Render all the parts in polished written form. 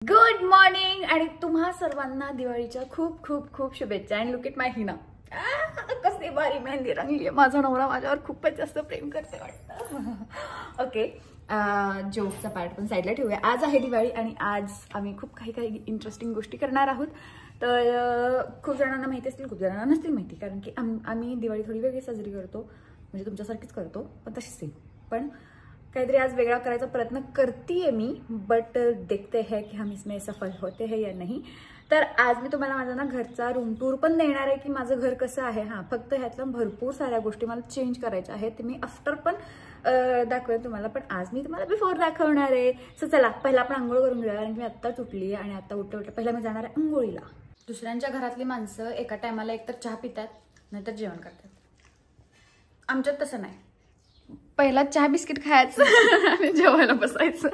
Good morning आणि तुम्हा सर्वांना दिवाळीच्या खूप खूप खूप शुभेच्छा. अँड लुक इट माय हिना, कसली भारी मेहंदी रंगली आहे. माझा नवरा माझ्यावर खूपच जास्त प्रेम करते वाटतं. ओके, जोकचा पार्ट पण साईडला ठेवूया. आज आहे दिवाळी आणि आज आम्ही खूप काही इंटरेस्टिंग गोष्टी करणार आहोत. तर खूप जणांना माहिती असतील, खूप जणांना नसतील माहिती, कारण की आम्ही दिवाळी थोडी वेगळी साजरी करतो, म्हणजे तुमच्यासारखीच करतो पण तशीच सेम. पण काहीतरी आज वेगळा करायचा प्रयत्न करतीये मी, बट देखते हैं कि हम इसमें सफल होते हैं या नाही. तर आज मी तुम्हाला माझा ना घरचा रूम टूर पण देणार आहे की माझं घर कसं आहे. हां, फक्त ह्यातलं भरपूर साऱ्या गोष्टी मला चेंज करायच्या आहेत, ते मी आफ्टर पण दाखवेन तुम्हाला. पण आज मी तुम्हाला बिफोर दाखवणार आहे. सो चला, पहिला आपण आंघोळ करून घेऊया, कारण की मी आत्ताच उठली आहे आणि आता उठल्या पहिला मी जाणार आहे आंघोळीला. दुसऱ्यांच्या घरातली माणसं एका टायमाला एकतर चहा पितात नाहीतर जेवण करतात. आमच्यात तसं नाही. पहिला चहा बिस्किट खायचं आणि जेवायला बसायचं.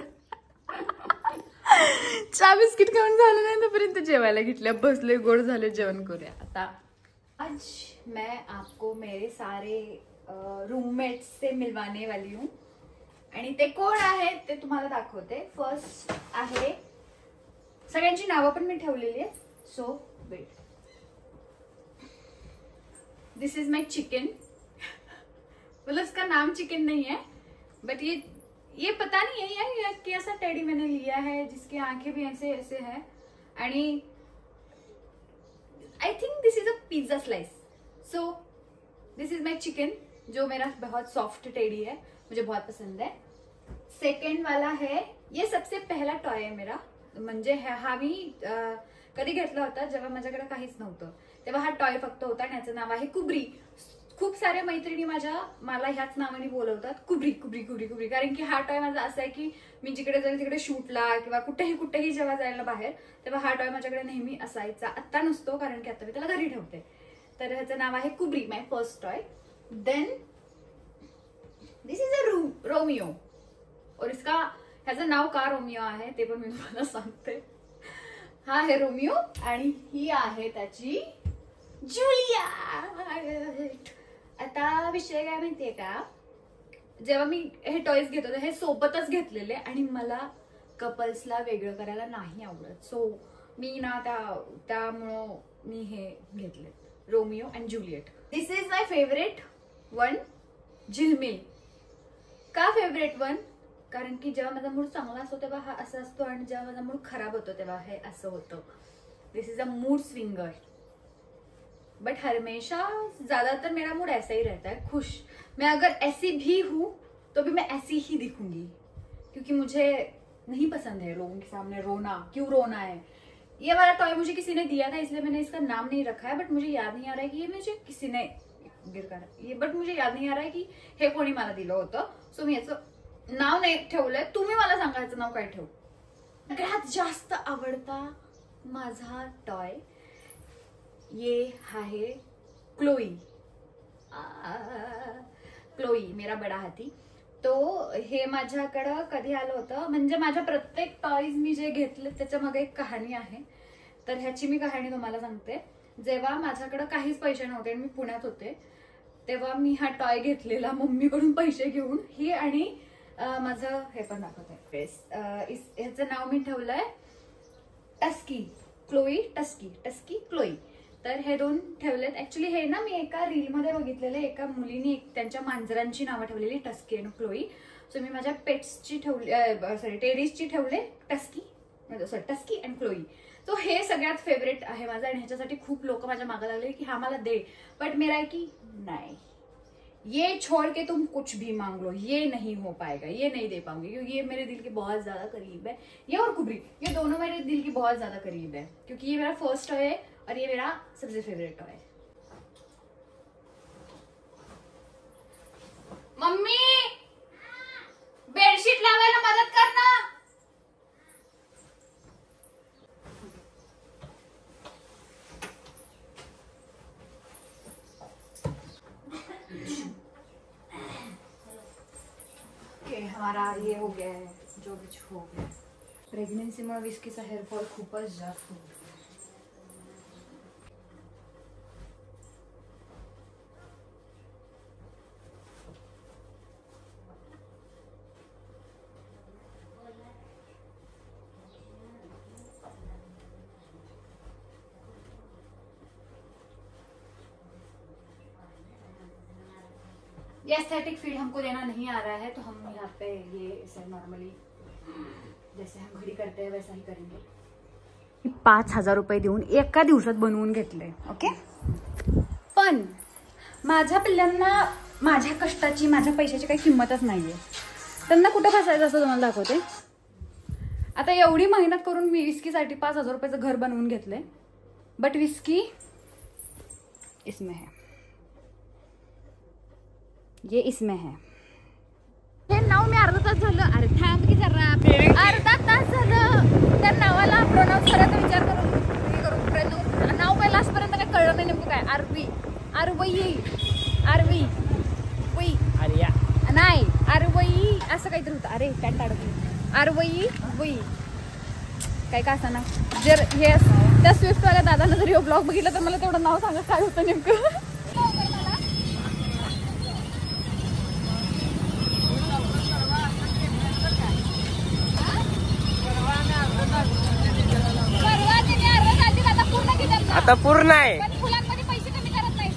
चहा बिस्किट खाऊन झालं नाही तोपर्यंत जेवायला घेतल्या, बसले, गोड झाले, जेवण करूया आता. आज मैं आपको मेरे सारे रूममेट्स से मिलवाने वाली हूँ आणि ते कोण आहेत ते तुम्हाला दाखवते. फर्स्ट आहे, सगळ्यांची नावं पण मी ठेवलेली आहे, so wait. This is my chicken. मतलब उसका नाम चिकन नहीं है, बट ये पता नहीं है यार, ये कैसा टेडी मैंने लिया है जिसकी आंखें भी ऐसे ऐसे है. आणि I think this is a pizza slice. So this is my chicken, जो मेरा बहुत सॉफ्ट टेडी है, मुझे बहुत पसंद है. सेकंड वाला है, ये सबसे पहला टॉय आहे मेरा. म्हणजे हा मी कधी घेतला होता जेव्हा माझ्याकडे काहीच नव्हतं, तेव्हा हा टॉय फक्त होता आणि याचं नाव आहे कुबरी. खूप साऱ्या मैत्रिणी मला ह्याच नावाने बोलवतात, कुबरी कुबरी कुबरी कुबरी. कारण की हा टॉय माझा असा आहे की मी जिकडे जाईल तिकडे शूटला किंवा कुठेही जेव्हा जायला बाहेर, तेव्हा हा टॉय माझ्याकडे नेहमी असायचा. आत्ता नसतो, कारण की आता मी त्याला घरी ठेवते. तर ह्याचं नाव आहे कुबरी, my first toy. Then this is a Romeo, और ह्याचं नाव का रोमियो आहे ते पण मी तुम्हाला सांगते. हा आहे रोमियो आणि ही आहे त्याची जुलियट. आता विषय काय माहितीये का, जेव्हा मी हे टॉयज घेत होते हे सोबतच घेतलेले आणि मला कपल्सला वेगळं करायला नाही आवडत. सो मी ना त्यामुळं मी हे घेतले, Romeo and Juliet. This is my favourite one, झिलमिल. का फेवरेट वन? कारण की जेव्हा माझा मूड चांगला असतो तेव्हा हा असा असतो आणि जेव्हा माझा मूड खराब होतो तेव्हा हे असं होतं. This is a mood swinger, but हमेशा ज्यादातर मेरा मूड ऐसा ही रहता है, खुश. मैं अगर ऐसी भी हूं तो भी मैं ऐसी ही दिखूंगी, क्योंकि मुझे नहीं पसंद है लोगों के सामने रोना. क्यों रोना है? ये वाला टॉय मुझे किसी ने दिया था, इसलिए मैंने इसका नाम नहीं रखा है. बट मुझे याद नहीं आ रहा है कि ये मुझे किसी ने बट मुझे याद नहीं आ रहा है की हे कोणी मला दिलं होतं. सो मी याचं नाव नाही ठेवलंय. तुम्ही मला सांगा ह्याचं नाव काय ठेवू. सगळ्यात जास्त आवडता माझा टॉय ये है क्लोई. क्लोई मेरा बडा हाती. तो हे माझ्याकडं कधी आलं होतं, म्हणजे माझ्या प्रत्येक टॉयज मी जे घेतले त्याच्या मागे एक कहाणी आहे. तर ह्याची मी कहाणी तुम्हाला सांगते. जेव्हा माझ्याकडं काहीच पैसे नव्हते आणि मी पुण्यात होते, तेव्हा मी हा टॉय घेतलेला मम्मीकडून पैसे घेऊन. ही आणि माझं हे पण दाखवते, ह्याचं नाव मी ठेवलंय टस्की. Chloe टस्की, टस्की Chloe. तर हे दोन ठेवलेत. ऍक्च्युली हे ना मी एका रील मध्ये बघितलेले, एका मुलीने त्यांच्या मांजरांची नावं ठेवलेली टस्की आणि क्लोई. सो मी माझ्या पेट्सची ठेवली, टेडीजची ठेवले टस्की अँड क्लोई. तो हे सगळ्यात फेवरेट आहे माझा आणि ह्याच्यासाठी खूप लोक माझ्या मागे लागले की हा मला दे. बट मेरा है की नाही, ये छोड़ के तुम कुछ भी मांग लो, ये नहीं हो पाएगा, ये नहीं दे पाऊंगी, क्योंकि ये मेरे दिल के बहुत ज्यादा करीब है. ये और कुबरी, ये दोनों मेरे दिल की बहुत ज्यादा करीब है, क्योंकि ये मेरा फर्स्ट टॉय है और ये मेरा सबसे फेवरेट टॉय है. मम्मी, बेडशीट लावायला मदत कर ना. हमारा ये हो गया है, जो कुछ हो गया. प्रेग्नेंसी में विस्कीचा हेअरफॉल खूपच जास्त होतो. ये एस्थेटिक फील हमको देना नहीं आ रहा है, तो हम यहाँ पे ये इसे नॉर्मली जैसे हम घरी करते हैं वैसा ही करेंगे। 5,000 रुपये देऊन एका दिवसात बनवून घेतले. ओके, पण माझ्या पिल्लांना माझ्या कष्टाची माझ्या पैशाची काही किंमतच नाहीये. त्यांना कुठं फसायचं असं तुम्हाला दाखवते. आता एवढी मेहनत करून मी विस्कीसाठी 5,000 रुपयाचं घर बनवून घेतलंय, बट विस्की इसमें है, ये इसमें है. हे नाव मी अर्धा तास झालं, अरे थांब की जरा, अर्धा तास झालं त्या नावाला प्रोनाऊन्स करायचा विचार करून प्रयत्न. नाव पहिला आजपर्यंत काय कळलं नाही नेमकं काय. आरवी आरवई आरवी वई आर्या नाही आरवई असं काहीतरी होतं. अरे काय टाळत आरवई वई काय का असं ना. जर हे त्या स्विफ्टवाल्या दादानं जर ब्लॉग बघितलं तर मला तेवढं नाव सांगा काय होतं नेमकं. आता पूर्ण आहे. फुलांमध्ये पैसे कमी करत नाही.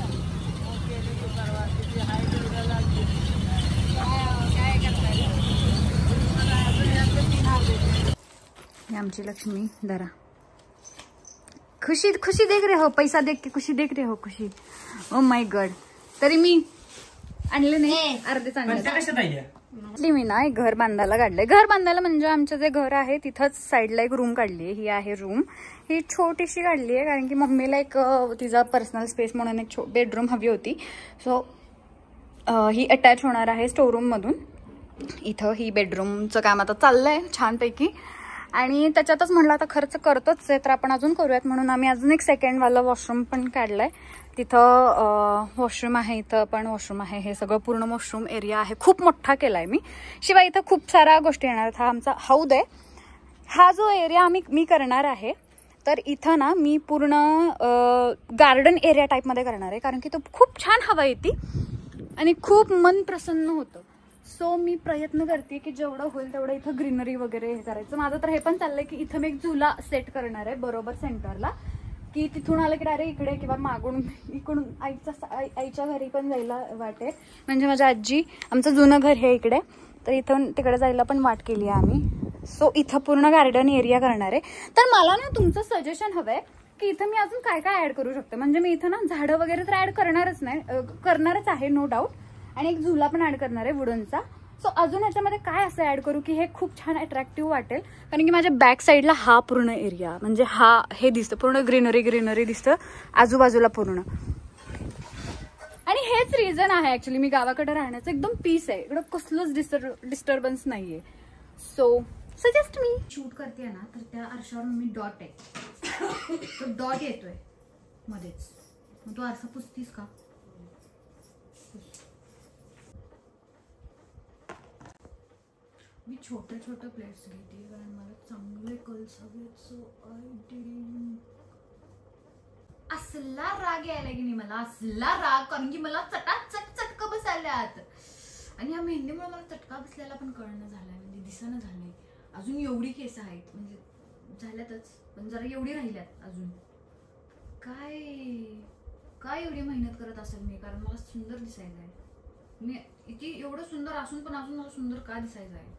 आमची लक्ष्मी धरा. खुशी खुशी देख रहे हो, पैसा देख के खुशी देख रहे हो, खुशी. Oh my God. तरी मी आणले नाही, अर्धेच आणले. मी ना एक घर बांधायला काढलंय. घर बांधायला म्हणजे आमचं जे घर आहे तिथंच साईडला एक रूम काढली. ही आहे रूम. ही छोटीशी काढली आहे कारण की मम्मीला एक तिचा पर्सनल स्पेस म्हणून एक बेडरूम हवी होती. सो ही अटॅच होणार आहे स्टोरूम मधून. इथं ही बेडरूमचं काम आता चाललंय छानपैकी. आणि त्याच्यातच म्हटलं आता खर्च करतोच आहे तर आपण अजून करूयात म्हणून आम्ही अजून एक सेकंडवाला वॉशरूम पण काढलाय. तिथं वॉशरूम आहे, इथं पण वॉशरूम आहे. हे सगळं पूर्ण वॉशरूम एरिया आहे. खूप मोठा केलाय मी. शिवाय इथं खूप साऱ्या गोष्टी येणार. हा आमचा हौद आहे. हा जो एरिया मी करणार आहे तर इथं ना मी पूर्ण गार्डन एरिया टाईपमध्ये करणार आहे कारण की तो खूप छान हवा येते आणि खूप मन प्रसन्न होतं. सो मी प्रयत्न करते की जेवढं होईल तेवढं इथं ग्रीनरी वगैरे हे करायचं. माझं तर हे पण चाललंय की इथं मी एक झुला सेट करणार आहे बरोबर सेंटरला, की तिथून आलं की डायरेक्ट इकडे किंवा मागून इकडून आईच्या घरी पण जायला वाटेल. म्हणजे माझ्या आजी, आमचं जुनं घर हे इकडे, तर इथून तिकडे जायला पण वाट केली आहे आम्ही. सो इथं पूर्ण गार्डन एरिया करणार आहे. तर मला ना तुमचं सजेशन हवंय की इथं मी अजून काय काय ऍड करू शकते. म्हणजे मी इथं ना झाडं वगैरे तर ऍड करणारच आहे नो डाऊट, आणि एक झुला पण ऍड करणार आहे वुडनचा. सो अजून ह्याच्यामध्ये काय असं ऍड करू की हे खूप छान अट्रॅक्टिव्ह वाटेल. कारण की माझ्या बॅक साईडला हा पूर्ण एरिया म्हणजे हे दिसतं पूर्ण ग्रीनरी दिसतं आजूबाजूला पूर्ण. आणि हेच रिझन आहे ऍक्च्युली मी गावाकडे राहण्याचं. एकदम पीस आहे इकडं, कसलंच डिस्टर्बन्स नाहीये. सो सजेस्ट मी शूट करते ना तर त्या आरशावर मी डॉट आहे तो डॉट येतोय मध्येच. मग तू आरसा पुसतीस का? मी छोटे प्लेट्स घेते कारण मला चांगले कल्स हवेत. सो असला राग यायला की नाही मला, असला राग, कारण की मला चटका बसायल्यात. आणि या मेहंदीमुळे मला चटका बसल्याला पण कळणं झालंय, म्हणजे दिसणं झालंय. अजून एवढी केस आहेत म्हणजे झाल्यातच, पण जरा एवढी राहिल्यात अजून. काय एवढी मेहनत करत असेल मी, कारण मला सुंदर दिसायचं आहे. मी इथे एवढं सुंदर असून पण अजून मला सुंदर का दिसायचं आहे.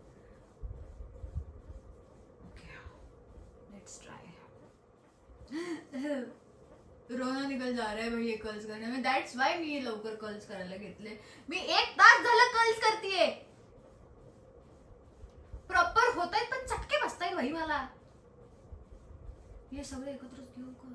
रोना निकल जा रहा है भाई ये कर्ल्स करने में. दैट्स वाई मी ये लवकर कर्ल्स करायला घेतले. मी 1 तास झालं कर्ल्स करतेय. प्रॉपर होत आहेत पण चटके बसतायत भाई मला. हे सगळे एकत्रच घेऊ का?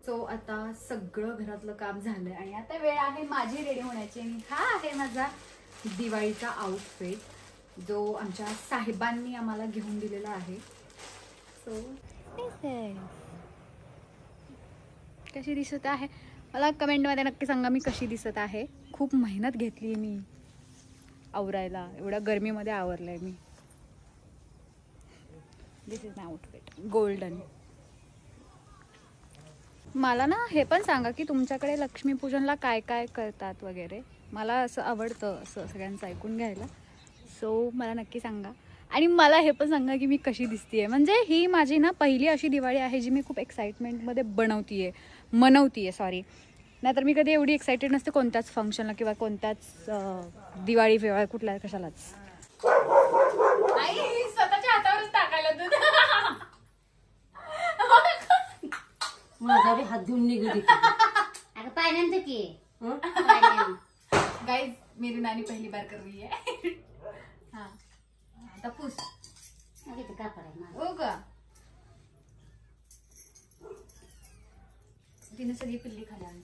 सो आता सगळं घरातलं काम झालंय आणि आता वेळ आहे माझी रेडी होण्याची. आणि हा आहे माझा दिवाळीचा आउटफिट जो आमच्या साहेबांनी आम्हाला घेऊन दिलेला आहे. सो कशी दिसत आहे मला कमेंटमध्ये नक्की सांगा मी कशी दिसत आहे. खूप मेहनत घेतली मी आवरायला, एवढ्या गरमीमध्ये आवरलंय मी. दिस इज माय आउटफिट गोल्डन. मला ना हे पण सांगा की तुमच्याकडे लक्ष्मीपूजनला काय काय करतात वगैरे. मला असं आवडतं असं सगळ्यांचं ऐकून घ्यायला. सो मला नक्की सांगा. आणि मला हे पण सांगा की मी कशी दिसतीये. म्हणजे ही माझी ना पहिली अशी दिवाळी आहे जी मी खूप एक्साइटमेंटमध्ये मनवतीये सॉरी. नाहीतर मी कधी एवढी एक्साइटेड नसते कोणत्याच फंक्शनला किंवा कोणत्याच दिवाळी फिवाळी कुठल्या कशालाच. स्वतःच्या हातावरच टाकायला दूध. माझा बी हात धुवून निघू दे अगं पाण्याचं की गाइस मेरी नानी पहली बार कर रही है. हाँ आता पूस का पडाय हो का. तिने सगळी पिल्ली खाली आणली.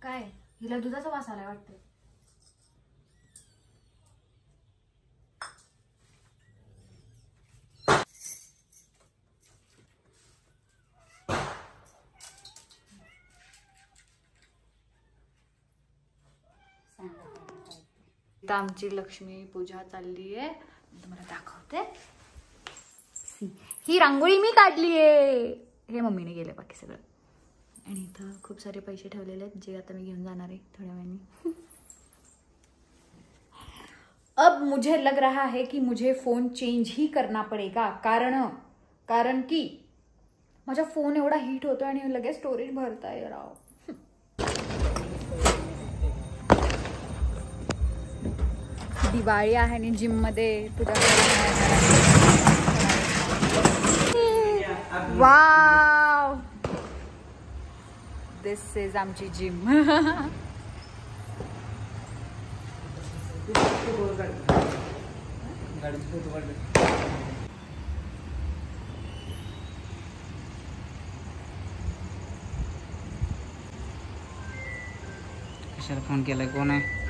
काय हिला दुधाचा वास आलाय वाटतं. आता आमची लक्ष्मी पूजा चालली आहे. तुम्हाला दाखवते. ही रांगोळी मी काढली आहे. हे मम्मीने गेले बाकी सगळं. आणि इथं खूप सारे पैसे ठेवलेले आहेत जे आता मी घेऊन जाणार आहे थोड्या वेळाने. अब मुझे लग रहा है कि मुझे फोन चेंज ही करना पड़ेगा. कारण की माझा फोन एवढा हीट होतो आणि लगेच स्टोरेज भरताय राव. दिवाळी आहे आणि जिम मध्ये पूजा वाव. दिस इज आमची जिम. कशाला फोन केलाय कोण आहे.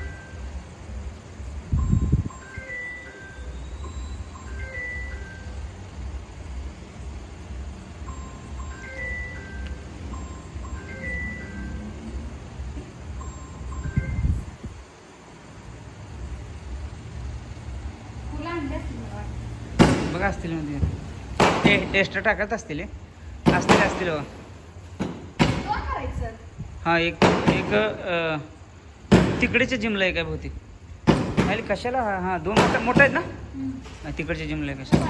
बघा असतील मध्ये टेस्ट टाकत असतील असतील हा. एक तिकडेच्या जिमला आहे काय बहुतेक. कशाला हा 2 मोठा आहेत ना तिकडच्या जिमला आहे कशाला.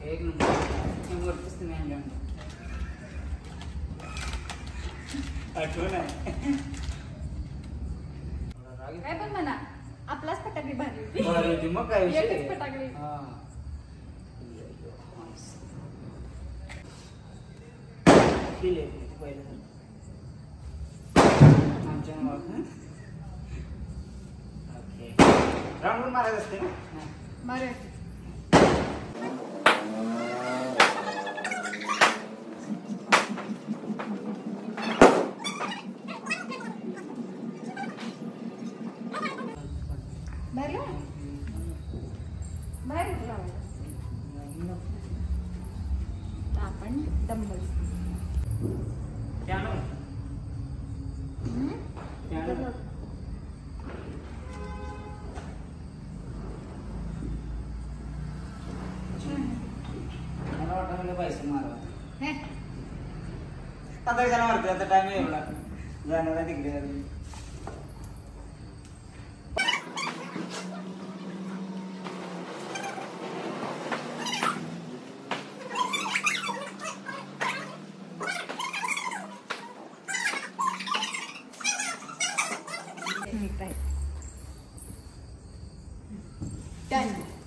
एक नंबर आठवण आहे. काय पण म्हणा आपलाच फटाकडी भारी होती. मग काय विषय. फटाकडी आमच्या राऊंड मारायचं असते ना. मारे आपण डंबल्स मला वाटतं पैसे मारा आता कशाला मारते. आता टाइम एवढा जाणार आहे तिकडे. Done.